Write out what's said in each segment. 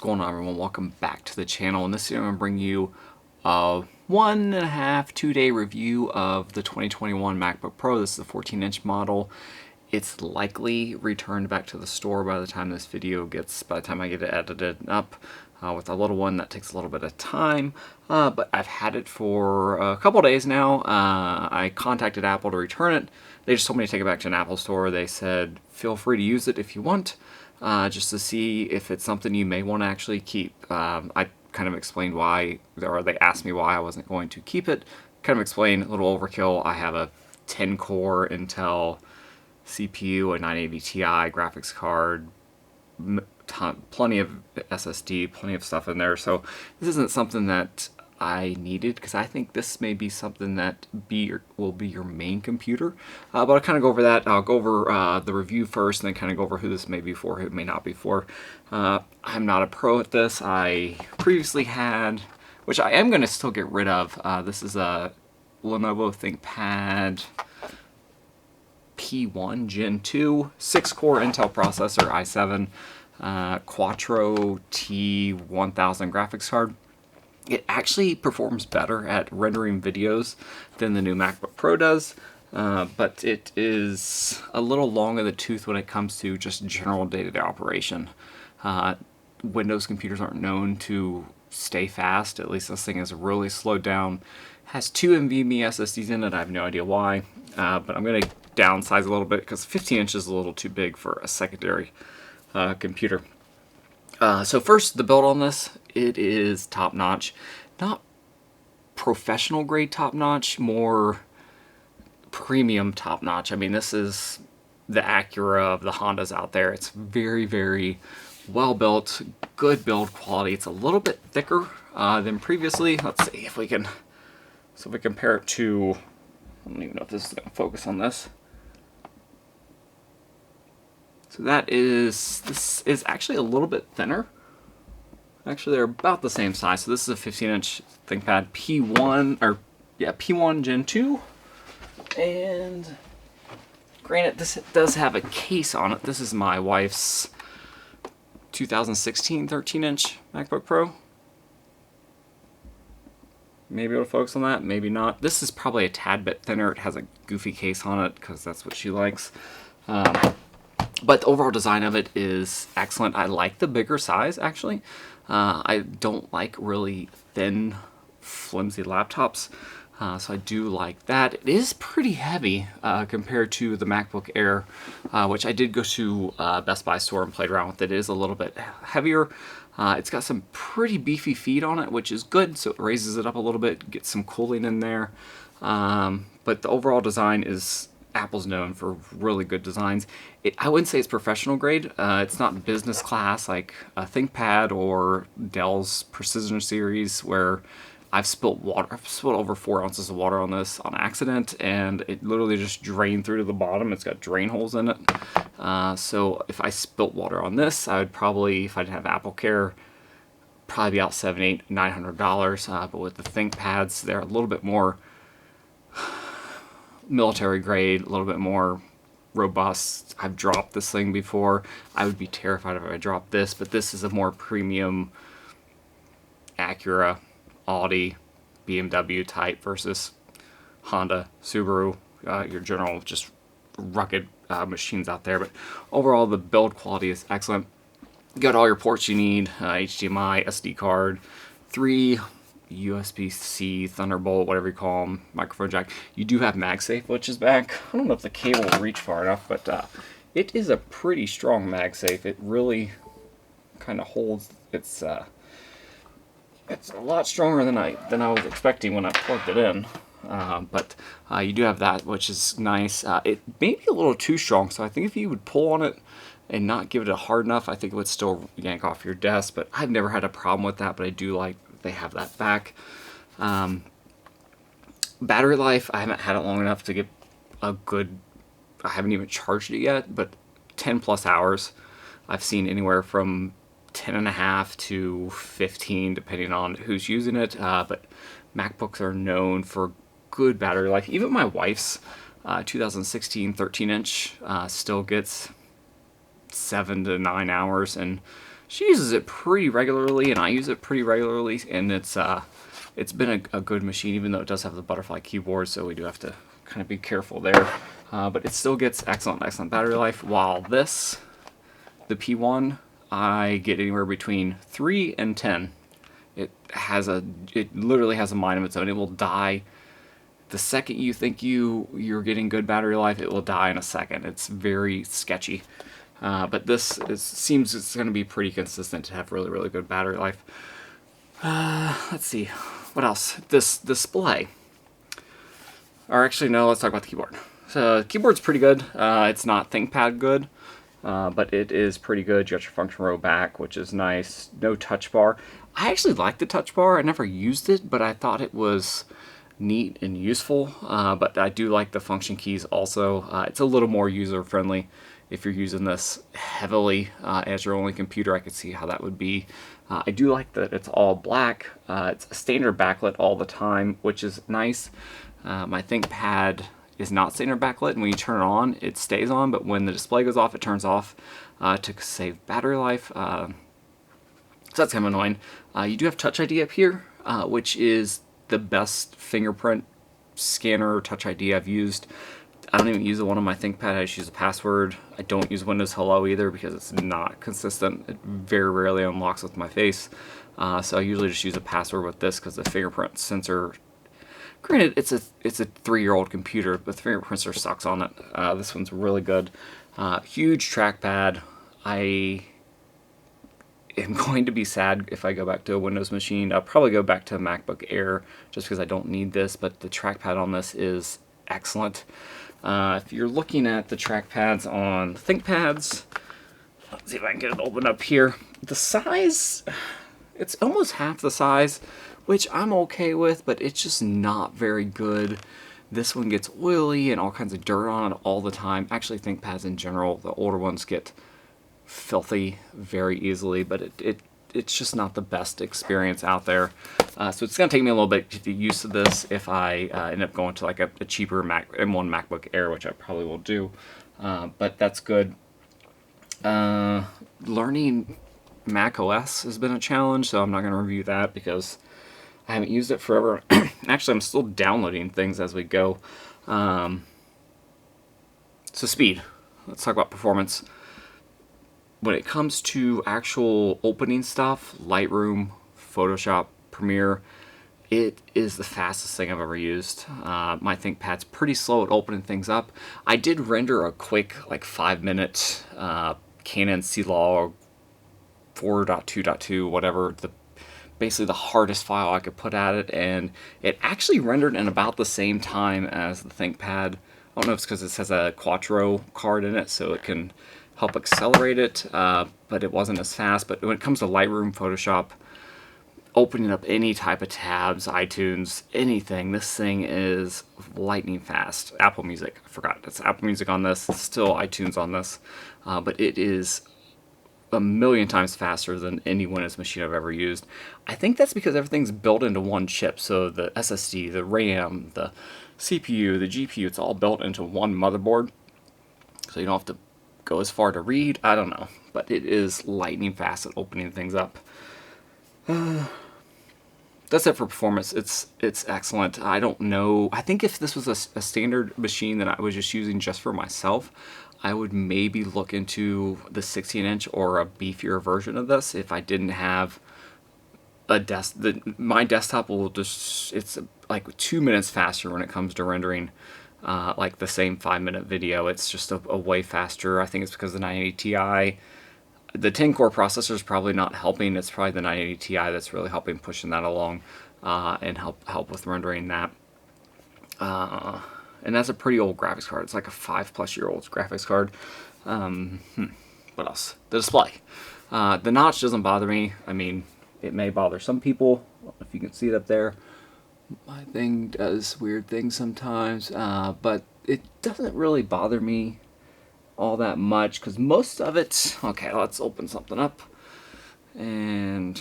going on, everyone? Welcome back to the channel. And this year I'm going to bring you a 1.5, 2-day review of the 2021 MacBook Pro. This is the 14-inch model. It's likely returned back to the store by the time this video gets, by the time I get it edited up. With a little one, that takes a little bit of time, but I've had it for a couple days now. I contacted Apple to return it. They just told me to take it back to an Apple store. They said, feel free to use it if you want, just to see if it's something you may want to actually keep. I kind of explained why, or they asked me why I wasn't going to keep it. Kind of explained a little overkill. I have a 10-core Intel CPU, a 980 Ti graphics card, plenty of SSD, plenty of stuff in there. So this isn't something that I needed, because I think this may be something that will be your main computer. But I'll kind of go over that. I'll go over the review first, and then kind of go over who this may be for, who it may not be for. I'm not a pro at this. I previously had, which I am going to still get rid of. This is a Lenovo ThinkPad P1 Gen 2, 6-core Intel processor, i7, Quattro T1000 graphics card. It actually performs better at rendering videos than the new MacBook Pro does, but it is a little long in the tooth when it comes to just general day-to-day operation. Windows computers aren't known to stay fast. At least this thing is really slowed down. Has 2 NVMe SSDs in it. I have no idea why, but I'm going to downsize a little bit because 15 inches is a little too big for a secondary computer. So first, the build on this, it is top-notch. Not professional grade top-notch, more premium top-notch. I mean, this is the Acura of the Hondas out there. It's very, very well built, good build quality. It's a little bit thicker than previously. Let's see if we can, so if we compare it to, I don't even know if this is going to focus on this. So this is actually a little bit thinner. Actually, they're about the same size. So this is a 15-inch ThinkPad P1 Gen 2. And granted, this does have a case on it. This is my wife's 2016 13-inch MacBook Pro. Maybe it'll focus on that, maybe not. This is probably a tad bit thinner. It has a goofy case on it because that's what she likes. But the overall design of it is excellent. I like the bigger size, actually. I don't like really thin, flimsy laptops, so I do like that. It is pretty heavy compared to the MacBook Air, which I did go to Best Buy store and played around with. It is a little bit heavier. It's got some pretty beefy feet on it, which is good, so it raises it up a little bit, gets some cooling in there. But the overall design is, Apple's known for really good designs. I wouldn't say it's professional grade. It's not business class like a ThinkPad or Dell's Precision series, where I've spilled water. I've spilled over 4 ounces of water on this on accident, and it literally just drained through to the bottom. It's got drain holes in it. So if I spilt water on this, I would probably, if I didn't have Apple Care, probably be out $700, $800, $900. But with the ThinkPads, they're a little bit more military grade, a little bit more robust. I've dropped this thing before. I would be terrified if I dropped this, but this is a more premium Acura, Audi, BMW type versus Honda, Subaru, your general just rugged machines out there. But overall, the build quality is excellent. You got all your ports you need, HDMI, SD card, 3 USB-C, Thunderbolt, whatever you call them, microphone jack. You do have MagSafe, which is back. I don't know if the cable will reach far enough, but it is a pretty strong MagSafe. It really kind of holds. It's a lot stronger than I was expecting when I plugged it in. But you do have that, which is nice. It may be a little too strong, so I think if you would pull on it and not give it a hard enough, I think it would still yank off your desk. But I've never had a problem with that, but I do like they have that back. Battery life, I haven't had it long enough to get a good, I haven't even charged it yet, but 10 plus hours. I've seen anywhere from 10.5 to 15 depending on who's using it, but MacBooks are known for good battery life. Even my wife's 2016 13-inch still gets 7 to 9 hours, and she uses it pretty regularly, and I use it pretty regularly, and it's been a good machine, even though it does have the butterfly keyboard, so we do have to kind of be careful there. But it still gets excellent battery life, while this, the P1, I get anywhere between 3 and 10. It literally has a mind of its own. It will die the second you think you're getting good battery life. It will die in a second. It's very sketchy. But this seems it's going to be pretty consistent to have really good battery life. Let's see, what else? This display. Or actually, no, let's talk about the keyboard. So the keyboard's pretty good. It's not ThinkPad good, but it is pretty good. You got your function row back, which is nice. No touch bar. I actually like the touch bar. I never used it, but I thought it was neat and useful. But I do like the function keys also. It's a little more user-friendly. If you're using this heavily as your only computer, I could see how that would be. I do like that it's all black. It's a standard backlit all the time, which is nice. My ThinkPad is not standard backlit, and when you turn it on, it stays on, but when the display goes off, it turns off to save battery life. So that's kind of annoying. You do have Touch ID up here, which is the best fingerprint scanner Touch ID I've used. I don't even use the one on my ThinkPad. I just use a password. I don't use Windows Hello either because it's not consistent. It very rarely unlocks with my face. So I usually just use a password with this because the fingerprint sensor, granted, it's a 3-year-old computer, but the fingerprint sensor sucks on it. This one's really good. Huge trackpad. I am going to be sad if I go back to a Windows machine. I'll probably go back to a MacBook Air just because I don't need this, but the trackpad on this is excellent. If you're looking at the trackpads on ThinkPads, let's see if I can get it open up here. The size, it's almost half the size, which I'm okay with, but it's just not very good. This one gets oily and all kinds of dirt on it all the time. Actually, ThinkPads in general, the older ones get filthy very easily, but it's just not the best experience out there. So it's going to take me a little bit to get used to this if I end up going to like a cheaper M1 MacBook Air, which I probably will do. But that's good. Learning Mac OS has been a challenge, so I'm not going to review that because I haven't used it forever. Actually, I'm still downloading things as we go. So speed. Let's talk about performance. When it comes to actual opening stuff, Lightroom, Photoshop, Premiere, it is the fastest thing I've ever used. My ThinkPad's pretty slow at opening things up. I did render a quick, like 5-minute Canon C-Log 4.2.2, whatever, basically the hardest file I could put at it, and it actually rendered in about the same time as the ThinkPad. I don't know if it's because it has a Quattro card in it, so it can help accelerate it, but it wasn't as fast. But when it comes to Lightroom, Photoshop, opening up any type of tabs, iTunes, anything, this thing is lightning fast. Apple Music, I forgot, it's Apple Music on this, it's still iTunes on this, but it is a million times faster than any Windows machine I've ever used. I think that's because everything's built into one chip, so the SSD, the RAM, the CPU, the GPU, it's all built into one motherboard, so you don't have to go as far to read. I don't know, but it is lightning fast at opening things up. That's it for performance. It's excellent. I don't know. I think if this was a standard machine that I was just using just for myself, I would maybe look into the 16-inch or a beefier version of this if I didn't have a my desktop will just, it's like 2 minutes faster when it comes to rendering like the same 5-minute video. It's just a way faster. I think it's because the 980 Ti, the 10-core processor is probably not helping. It's probably the 980 Ti that's really helping pushing that along and help with rendering that. And that's a pretty old graphics card. It's like a 5-plus-year-old graphics card. What else? The display. The notch doesn't bother me. I mean, it may bother some people. I don't know if you can see it up there. My thing does weird things sometimes, but it doesn't really bother me all that much because most of it... Okay, let's open something up and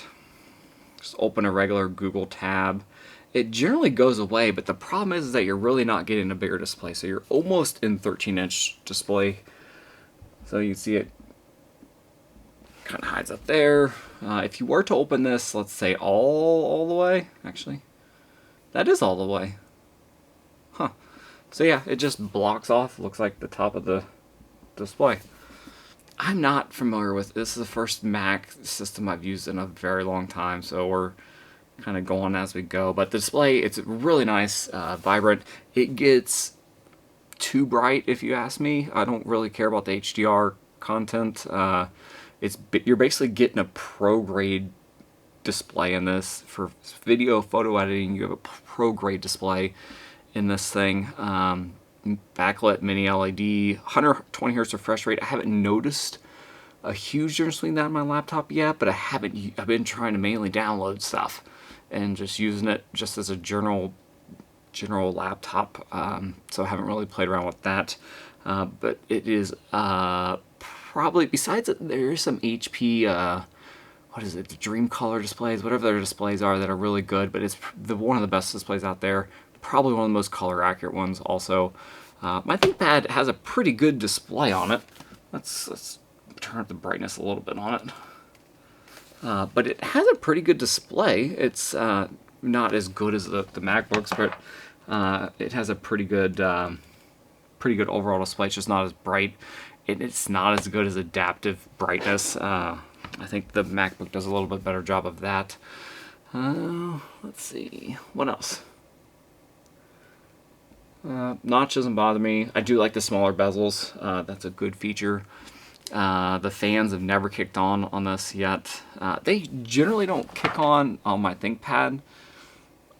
just open a regular Google tab. It generally goes away, but the problem is that you're really not getting a bigger display, so you're almost in 13-inch display. So you see it kind of hides up there. If you were to open this, let's say all the way, actually, that is all the way. Huh. So yeah, it just blocks off, looks like the top of the display. I'm not familiar with, this is the first Mac system I've used in a very long time, so we're kind of going as we go. But the display, it's really nice, vibrant. It gets too bright, if you ask me. I don't really care about the HDR content. You're basically getting a pro grade display in this. For video photo editing, you have a pro grade display in this thing. Backlit mini LED, 120 hertz refresh rate. I haven't noticed a huge difference between that and my laptop yet, but I've been trying to mainly download stuff and just using it just as a general laptop, so I haven't really played around with that. But it is probably, besides it, there is some HP, what is it, the Dream Color displays, whatever their displays are, that are really good, but it's one of the best displays out there. Probably one of the most color accurate ones also. My ThinkPad has a pretty good display on it. Let's turn up the brightness a little bit on it. But it has a pretty good display. It's not as good as the MacBooks, but it has a pretty good overall display. It's just not as bright. It's not as good as adaptive brightness. I think the MacBook does a little bit better job of that. Let's see, what else? Notch doesn't bother me. I do like the smaller bezels. That's a good feature. The fans have never kicked on this yet. They generally don't kick on my ThinkPad,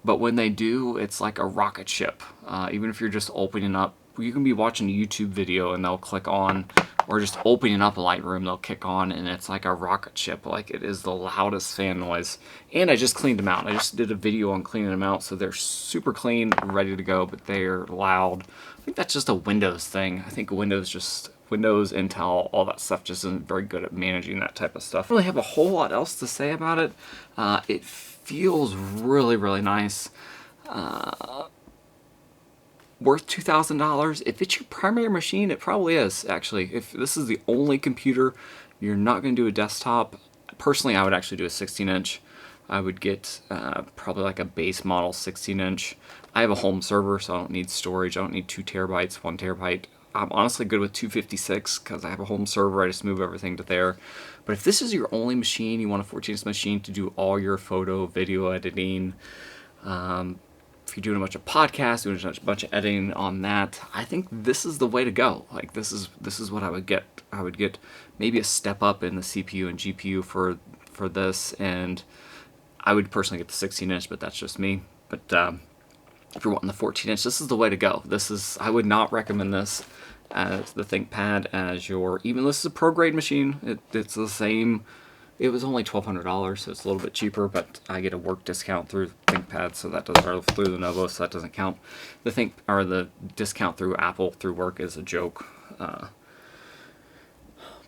but when they do, it's like a rocket ship. Even if you're just opening up, you can be watching a YouTube video and they'll click on, or just opening up a Lightroom, they'll kick on, and it's like a rocket ship. Like, it is the loudest fan noise. And I just cleaned them out. I just did a video on cleaning them out, so they're super clean, ready to go, but they're loud. I think that's just a Windows thing. I think Windows, Intel, all that stuff just isn't very good at managing that type of stuff. I don't really have a whole lot else to say about it. It feels really, really nice. Worth $2,000. If it's your primary machine, it probably is, actually. If this is the only computer, you're not going to do a desktop. Personally, I would actually do a 16-inch. I would get probably like a base model 16-inch. I have a home server, so I don't need storage. I don't need 2 terabytes, 1 terabyte. I'm honestly good with 256 because I have a home server. I just move everything to there. But if this is your only machine, you want a 14-inch machine to do all your photo, video editing, if you're doing a bunch of podcasts, doing a bunch of editing on that, I think this is the way to go. Like, this is what I would get. I would get maybe a step up in the CPU and GPU for this, and I would personally get the 16-inch, but that's just me. But if you're wanting the 14-inch, this is the way to go. I would not recommend this as the ThinkPad as even this is a pro grade machine. It's the same. It was only $1,200, so it's a little bit cheaper, but I get a work discount through ThinkPad, so that doesn't, or through Lenovo, so that doesn't count. The discount through Apple through work is a joke.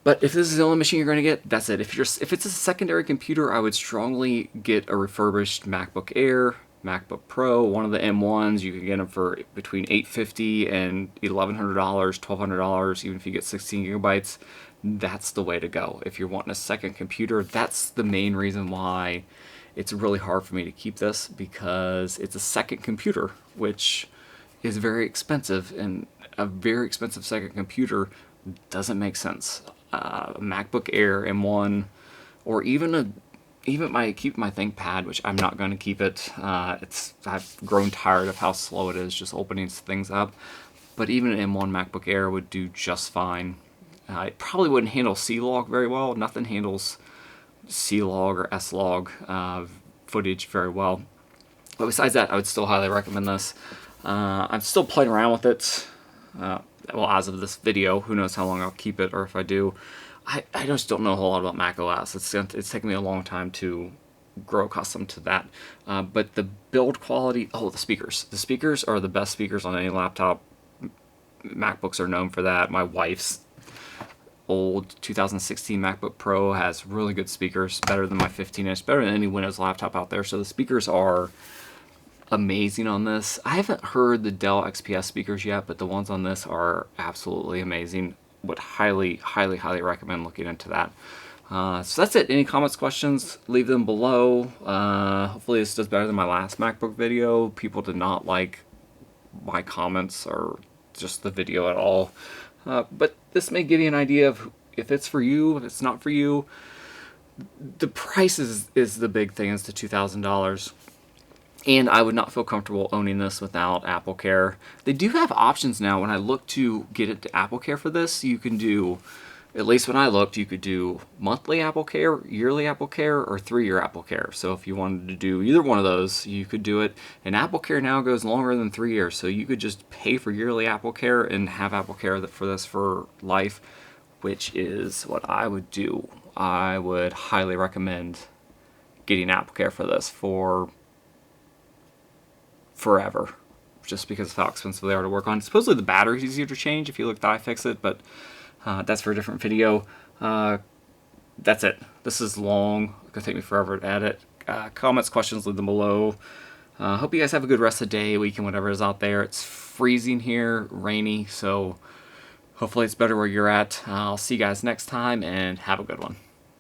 But if this is the only machine you're going to get, that's it. If it's a secondary computer, I would strongly get a refurbished MacBook Air, MacBook Pro, one of the M1s. You can get them for between $850 and $1,100, $1,200, even if you get 16 gigabytes. That's the way to go. If you're wanting a second computer, that's the main reason why it's really hard for me to keep this, because it's a second computer, which is very expensive, and a very expensive second computer doesn't make sense. A MacBook Air M1, or even my ThinkPad, which I'm not going to keep it. I've grown tired of how slow it is just opening things up. But even an M1 MacBook Air would do just fine. It probably wouldn't handle C-Log very well. Nothing handles C-Log or S-Log footage very well. But besides that, I would still highly recommend this. I'm still playing around with it. Well, as of this video, who knows how long I'll keep it, or if I do. I just don't know a whole lot about Mac OS. It's taken me a long time to grow accustomed to that. But the build quality, the speakers. The speakers are the best speakers on any laptop. MacBooks are known for that. My wife's old 2016 MacBook Pro has really good speakers, better than my 15-inch, better than any Windows laptop out there. So the speakers are amazing on this. I haven't heard the Dell XPS speakers yet, but the ones on this are absolutely amazing. Would highly, highly, highly recommend looking into that. So that's it. Any comments, questions, leave them below. Hopefully this does better than my last MacBook video. People did not like my comments or just the video at all. But this may give you an idea of if it's for you, if it's not for you. The price is the big thing. It's the $2,000. And I would not feel comfortable owning this without Apple Care. They do have options now. When I look to get it to Apple Care for this, you can do, at least when I looked, you could do monthly Apple Care, yearly Apple Care, or 3-year Apple Care. So if you wanted to do either one of those, you could do it. And Apple Care now goes longer than 3 years. So you could just pay for yearly Apple Care and have Apple Care for this for life, which is what I would do. I would highly recommend getting Apple Care for this for forever, just because of how expensive they are to work on. Supposedly the battery's easier to change if you look at iFixit, but that's for a different video. That's it. This is long. It's gonna take me forever to edit. Comments, questions, leave them below. Hope you guys have a good rest of the day, weekend, whatever is out there. It's freezing here, rainy, so hopefully it's better where you're at. I'll see you guys next time, and have a good one.